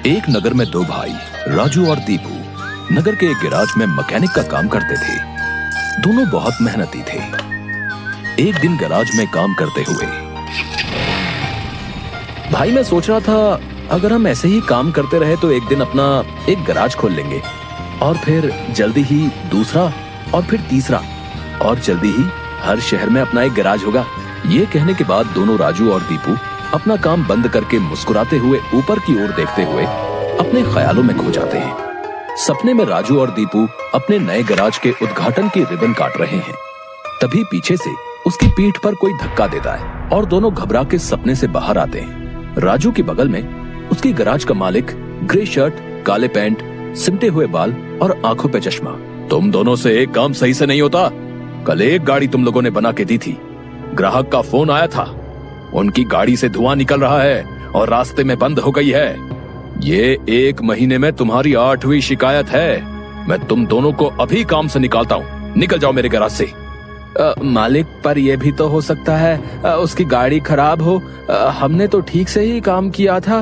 एक नगर में दो भाई राजू और दीपू नगर के एक गैराज में मैकेनिक का काम करते थे। दोनों बहुत मेहनती थे। एक दिन गैराज में काम करते हुए भाई मैं सोच रहा था, अगर हम ऐसे ही काम करते रहे तो एक दिन अपना एक गैराज खोल लेंगे और फिर जल्दी ही दूसरा और फिर तीसरा और जल्दी ही हर शहर में अपना एक गैराज होगा। ये कहने के बाद दोनों राजू और दीपू अपना काम बंद करके मुस्कुराते हुए ऊपर की ओर देखते हुए अपने ख्यालों में खो जाते हैं। सपने में राजू और दीपू अपने नए गैराज के उद्घाटन की रिबन काट रहे हैं। तभी पीछे से उसकी पीठ पर कोई धक्का देता है और दोनों घबरा के सपने से बाहर आते हैं। राजू के बगल में उसकी गैराज का मालिक, ग्रे शर्ट, काले पैंट, सिमटे हुए बाल और आंखों पे चश्मा। तुम दोनों से एक काम सही से नहीं होता। कल एक गाड़ी तुम लोगों ने बना के दी थी, ग्राहक का फोन आया था, उनकी गाड़ी से धुआं निकल रहा है और रास्ते में बंद हो गई है। ये 1 महीने में तुम्हारी 8वीं शिकायत है। मैं तुम दोनों को अभी काम से निकालता हूँ। निकल जाओ मेरे गैराज से। मालिक, पर यह भी तो हो सकता है उसकी गाड़ी खराब हो। हमने तो ठीक से ही काम किया था।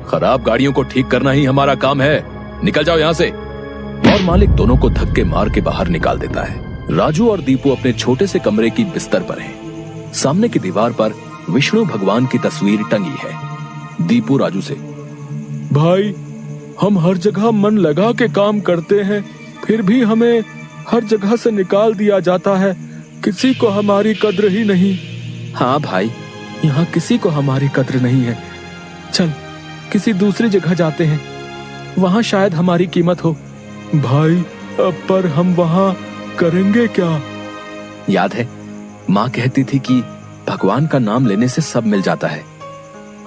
खराब गाड़ियों को ठीक करना ही हमारा काम है। निकल जाओ यहाँ से। और मालिक दोनों को धक्के मार के बाहर निकाल देता है। राजू और दीपू अपने छोटे से कमरे की बिस्तर पर हैं। सामने की दीवार पर विष्णु भगवान की तस्वीर टंगी है। दीपू राजू से, भाई हम हर जगह मन लगा के काम करते हैं, फिर भी हमें हर जगह से निकाल दिया जाता है। किसी को हमारी कद्र ही नहीं। हाँ भाई, यहाँ किसी को हमारी कद्र नहीं है। चल किसी दूसरी जगह जाते हैं, वहाँ शायद हमारी कीमत हो। भाई पर हम वहाँ करेंगे क्या? याद है माँ कहती थी कि भगवान का नाम लेने से सब मिल जाता है।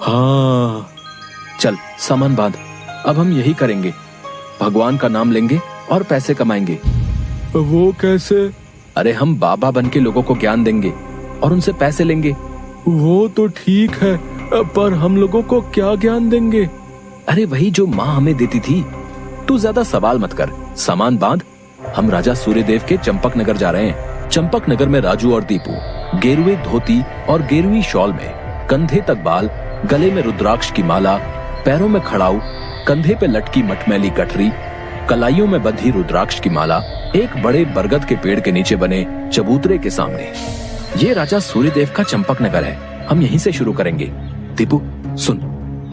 हाँ चल सामान बांध, अब हम यही करेंगे। भगवान का नाम लेंगे और पैसे कमाएंगे। वो कैसे? अरे हम बाबा बन के लोगों को ज्ञान देंगे और उनसे पैसे लेंगे। वो तो ठीक है, पर हम लोगों को क्या ज्ञान देंगे? अरे वही जो माँ हमें देती थी। तू ज्यादा सवाल मत कर, सामान बांध। हम राजा सूर्यदेव के चंपक नगर जा रहे हैं। चंपक नगर में राजू और दीपू गेरुए धोती और गेरुई शॉल में, कंधे तक बाल, गले में रुद्राक्ष की माला, पैरों में खड़ाऊ, कंधे पे लटकी मटमैली गठरी, कलाइयों में बंधी रुद्राक्ष की माला, एक बड़े बरगद के पेड़ के नीचे बने चबूतरे के सामने। ये राजा सूर्यदेव का चंपक नगर है। हम यहीं से शुरू करेंगे। दीपू सुन,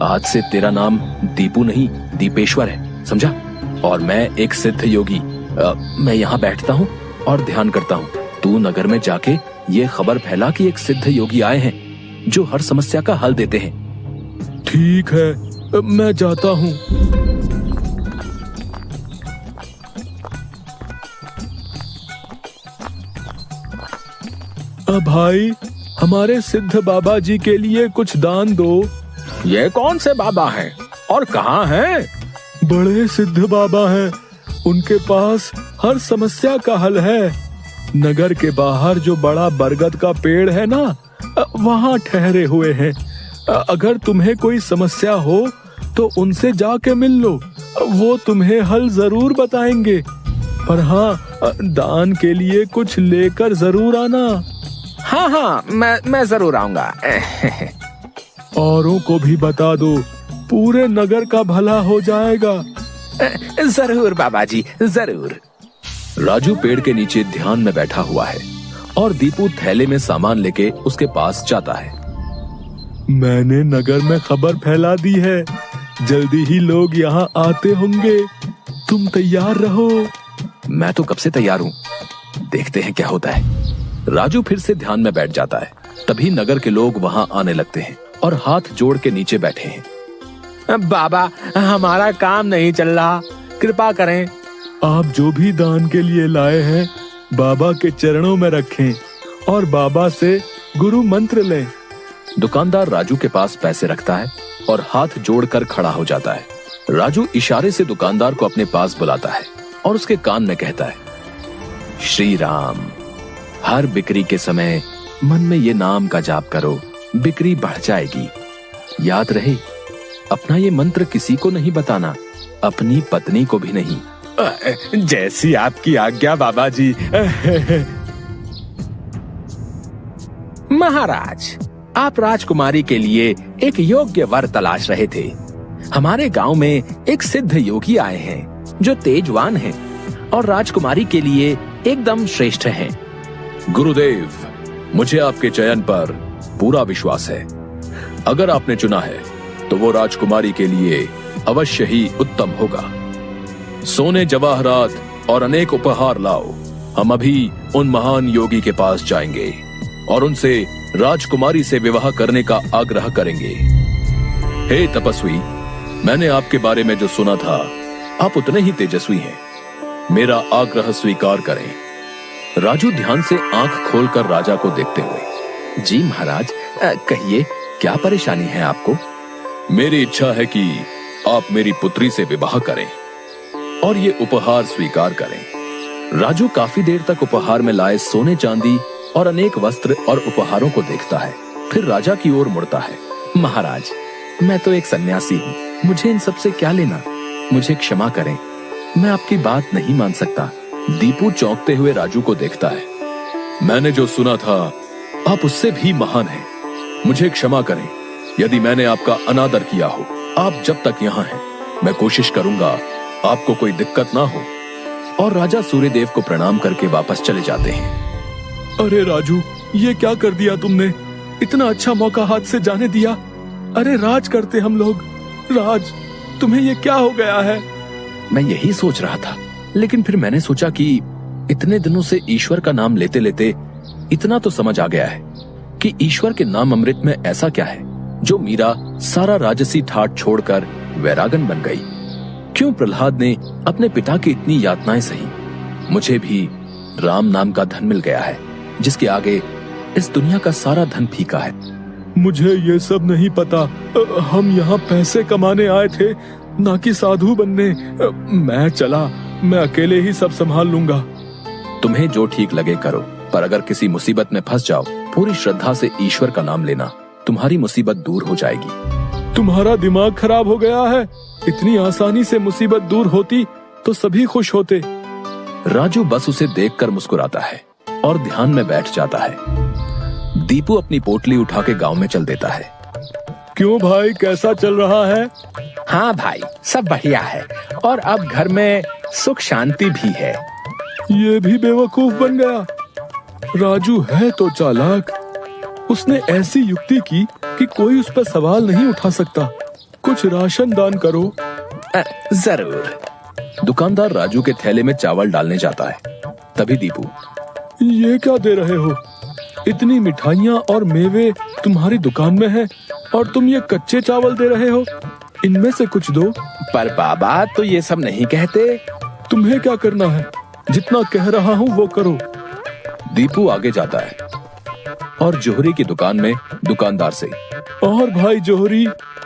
आज से तेरा नाम दीपू नहीं दीपेश्वर है, समझा? और मैं एक सिद्ध योगी। मैं यहाँ बैठता हूँ और ध्यान करता हूँ। तू नगर में जाके ये खबर फैला कि एक सिद्ध योगी आए हैं जो हर समस्या का हल देते हैं। ठीक है, मैं जाता हूँ। भाई हमारे सिद्ध बाबा जी के लिए कुछ दान दो। ये कौन से बाबा हैं और कहाँ हैं? बड़े सिद्ध बाबा हैं, उनके पास हर समस्या का हल है। नगर के बाहर जो बड़ा बरगद का पेड़ है ना, वहाँ ठहरे हुए हैं। अगर तुम्हें कोई समस्या हो तो उनसे जाके मिल लो, वो तुम्हें हल जरूर बताएंगे। पर हाँ, दान के लिए कुछ लेकर जरूर आना। हाँ, मैं जरूर आऊंगा। औरों को भी बता दो, पूरे नगर का भला हो जाएगा। जरूर बाबा जी, जरूर। राजू पेड़ के नीचे ध्यान में बैठा हुआ है और दीपू थैले में सामान लेके उसके पास जाता है। मैंने नगर में खबर फैला दी है, जल्दी ही लोग यहाँ आते होंगे। तुम तैयार रहो। मैं तो कब से तैयार हूँ, देखते हैं क्या होता है। राजू फिर से ध्यान में बैठ जाता है। तभी नगर के लोग वहाँ आने लगते हैं और हाथ जोड़ के नीचे बैठे हैं। बाबा, हमारा काम नहीं चल रहा, कृपा करें। आप जो भी दान के लिए लाए हैं बाबा के चरणों में रखें और बाबा से गुरु मंत्र लें। दुकानदार राजू के पास पैसे रखता है और हाथ जोड़कर खड़ा हो जाता है। राजू इशारे से दुकानदार को अपने पास बुलाता है और उसके कान में कहता है, श्री राम। हर बिक्री के समय मन में ये नाम का जाप करो, बिक्री बढ़ जाएगी। याद रहे, अपना ये मंत्र किसी को नहीं बताना, अपनी पत्नी को भी नहीं। जैसी आपकी आज्ञा बाबा जी। महाराज, आप राजकुमारी के लिए एक योग्य वर तलाश रहे थे। हमारे गांव में एक सिद्ध योगी आए हैं जो तेजवान हैं और राजकुमारी के लिए एकदम श्रेष्ठ हैं। गुरुदेव, मुझे आपके चयन पर पूरा विश्वास है। अगर आपने चुना है तो वो राजकुमारी के लिए अवश्य ही उत्तम होगा। सोने जवाहरात और अनेक उपहार लाओ। हम अभी उन महान योगी के पास जाएंगे और उनसे राजकुमारी से विवाह करने का आग्रह करेंगे। हे तपस्वी, मैंने आपके बारे में जो सुना था, आप उतने ही तेजस्वी हैं। मेरा आग्रह स्वीकार करें। राजू ध्यान से आंख खोलकर राजा को देखते हुए, जी महाराज, कहिए क्या परेशानी है आपको? मेरी इच्छा है कि आप मेरी पुत्री से विवाह करें और ये उपहार स्वीकार करें। राजू काफी देर तक उपहार में लाए सोने चांदी और अनेक वस्त्र और उपहारों को देखता है, फिर राजा की ओर मुड़ता है। महाराज, मैं तो एक सन्यासी हूँ, मुझे इन सब से क्या लेना? मुझे क्षमा करें, मैं आपकी बात नहीं मान सकता। दीपू चौंकते हुए राजू को देखता है। मैंने जो सुना था, आप उससे भी महान हैं। मुझे क्षमा करें यदि मैंने आपका अनादर किया हो। आप जब तक यहाँ हैं, मैं कोशिश करूंगा आपको कोई दिक्कत ना हो। और राजा सूर्यदेव को प्रणाम करके वापस चले जाते हैं। अरे राजू, ये क्या कर दिया तुमने? इतना अच्छा मौका हाथ से जाने दिया। अरे राज करते हम लोग। राज, तुम्हें ये क्या हो गया है? मैं यही सोच रहा था, लेकिन फिर मैंने सोचा कि इतने दिनों से ईश्वर का नाम लेते लेते इतना तो समझ आ गया है कि ईश्वर के नाम अमृत में ऐसा क्या है जो मीरा सारा राजसी ठाट छोड़कर वैरागन बन गई। क्यों प्रहलाद ने अपने पिता की इतनी यातनाएं सही? मुझे भी राम नाम का धन मिल गया है जिसके आगे इस दुनिया का सारा धन फीका है। मुझे ये सब नहीं पता। हम यहाँ पैसे कमाने आए थे, ना कि साधु बनने। मैं चला, मैं अकेले ही सब संभाल लूंगा। तुम्हें जो ठीक लगे करो, पर अगर किसी मुसीबत में फंस जाओ, पूरी श्रद्धा से ईश्वर का नाम लेना, तुम्हारी मुसीबत दूर हो जाएगी। तुम्हारा दिमाग खराब हो गया है। इतनी आसानी से मुसीबत दूर होती तो सभी खुश होते। राजू बस उसे देखकर मुस्कुराता है और ध्यान में बैठ जाता है। दीपू अपनी पोटली उठा के गांव में चल देता है। क्यों भाई, कैसा चल रहा है? हाँ भाई, सब बढ़िया है और अब घर में सुख शांति भी है। ये भी बेवकूफ बन गया। राजू है तो चालाक। उसने ऐसी युक्ति की कि कोई उस पर सवाल नहीं उठा सकता। कुछ राशन दान करो। जरूर। दुकानदार राजू के थैले में चावल डालने जाता है। तभी दीपू, ये क्या दे रहे हो? इतनी मिठाइयाँ और मेवे तुम्हारी दुकान में है और तुम ये कच्चे चावल दे रहे हो? इनमें से कुछ दो। पर बाबा तो ये सब नहीं कहते। तुम्हें क्या करना है? जितना कह रहा हूँ वो करो। दीपू आगे जाता है और जोहरी की दुकान में दुकानदार से, और भाई जोहरी,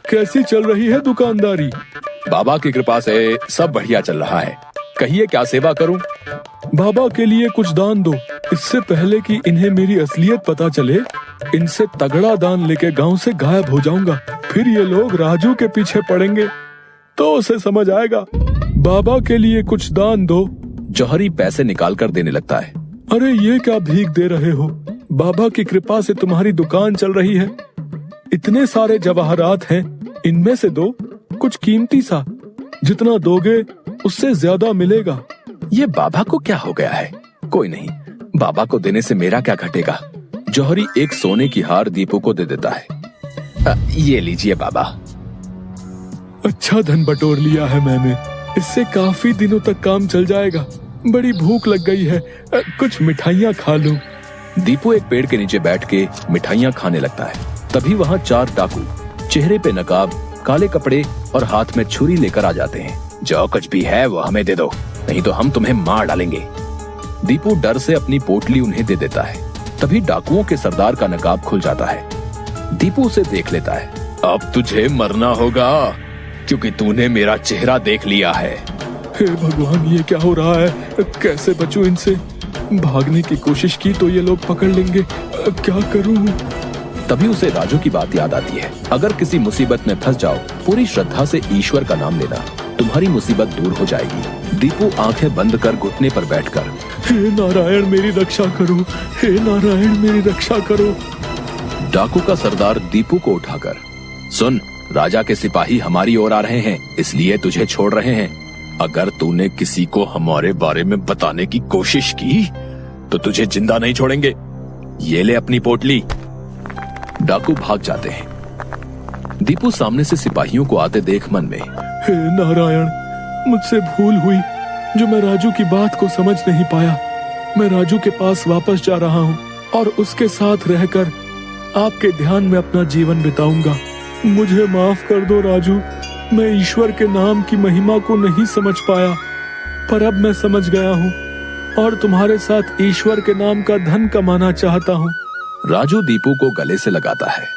कैसी चल रही है दुकानदारी? बाबा की कृपा से सब बढ़िया चल रहा है। कहिए क्या सेवा करूं? बाबा के लिए कुछ दान दो। इससे पहले कि इन्हें मेरी असलियत पता चले, इनसे तगड़ा दान लेके गांव से गायब हो जाऊंगा। फिर ये लोग राजू के पीछे पड़ेंगे तो उसे समझ आएगा। बाबा के लिए कुछ दान दो। जौहरी पैसे निकाल कर देने लगता है। अरे ये क्या भीख दे रहे हो? बाबा की कृपा से तुम्हारी दुकान चल रही है। इतने सारे जवाहरात हैं, इनमें से दो, कुछ कीमती सा। जितना दोगे उससे ज्यादा मिलेगा। ये बाबा को क्या हो गया है? कोई नहीं, बाबा को देने से मेरा क्या घटेगा। जौहरी एक सोने की हार दीपू को दे देता है। ये लीजिए बाबा। अच्छा धन बटोर लिया है मैंने। इससे काफी दिनों तक काम चल जाएगा। बड़ी भूख लग गई है, कुछ मिठाइयाँ खा लूं। दीपू एक पेड़ के नीचे बैठ के मिठाइयाँ खाने लगता है। तभी वहाँ 4 डाकू, चेहरे पे नकाब, काले कपड़े और हाथ में छुरी लेकर आ जाते हैं। जो कुछ भी है वो हमें दे दो, नहीं तो हम तुम्हें मार डालेंगे। दीपू डर से अपनी पोटली उन्हें दे देता है। तभी डाकुओं के सरदार का नकाब खुल जाता है। दीपू उसे देख लेता है। अब तुझे मरना होगा क्योंकि तूने मेरा चेहरा देख लिया है। हे भगवान, ये क्या हो रहा है? कैसे बचूं इनसे? भागने की कोशिश की तो ये लोग पकड़ लेंगे। क्या करूं? तभी उसे राजू की बात याद आती है। अगर किसी मुसीबत में फंस जाओ, पूरी श्रद्धा से ईश्वर का नाम लेना, तुम्हारी मुसीबत दूर हो जाएगी। दीपू आंखें बंद कर घुटने पर बैठकर, हे नारायण मेरी रक्षा करो, हे नारायण मेरी रक्षा करो। डाकू का सरदार दीपू को उठाकर, सुन, राजा के सिपाही हमारी ओर आ रहे हैं, इसलिए तुझे छोड़ रहे हैं। अगर तूने किसी को हमारे बारे में बताने की कोशिश की तो तुझे जिंदा नहीं छोड़ेंगे। ये ले अपनी पोटली। डाकू भाग जाते हैं। दीपू सामने से सिपाहियों को आते देख मन में, हे नारायण, मुझसे भूल हुई जो मैं राजू की बात को समझ नहीं पाया। मैं राजू के पास वापस जा रहा हूँ और उसके साथ रहकर आपके ध्यान में अपना जीवन बिताऊंगा। मुझे माफ कर दो राजू, मैं ईश्वर के नाम की महिमा को नहीं समझ पाया, पर अब मैं समझ गया हूँ और तुम्हारे साथ ईश्वर के नाम का धन कमाना चाहता हूँ। राजू दीपू को गले से लगाता है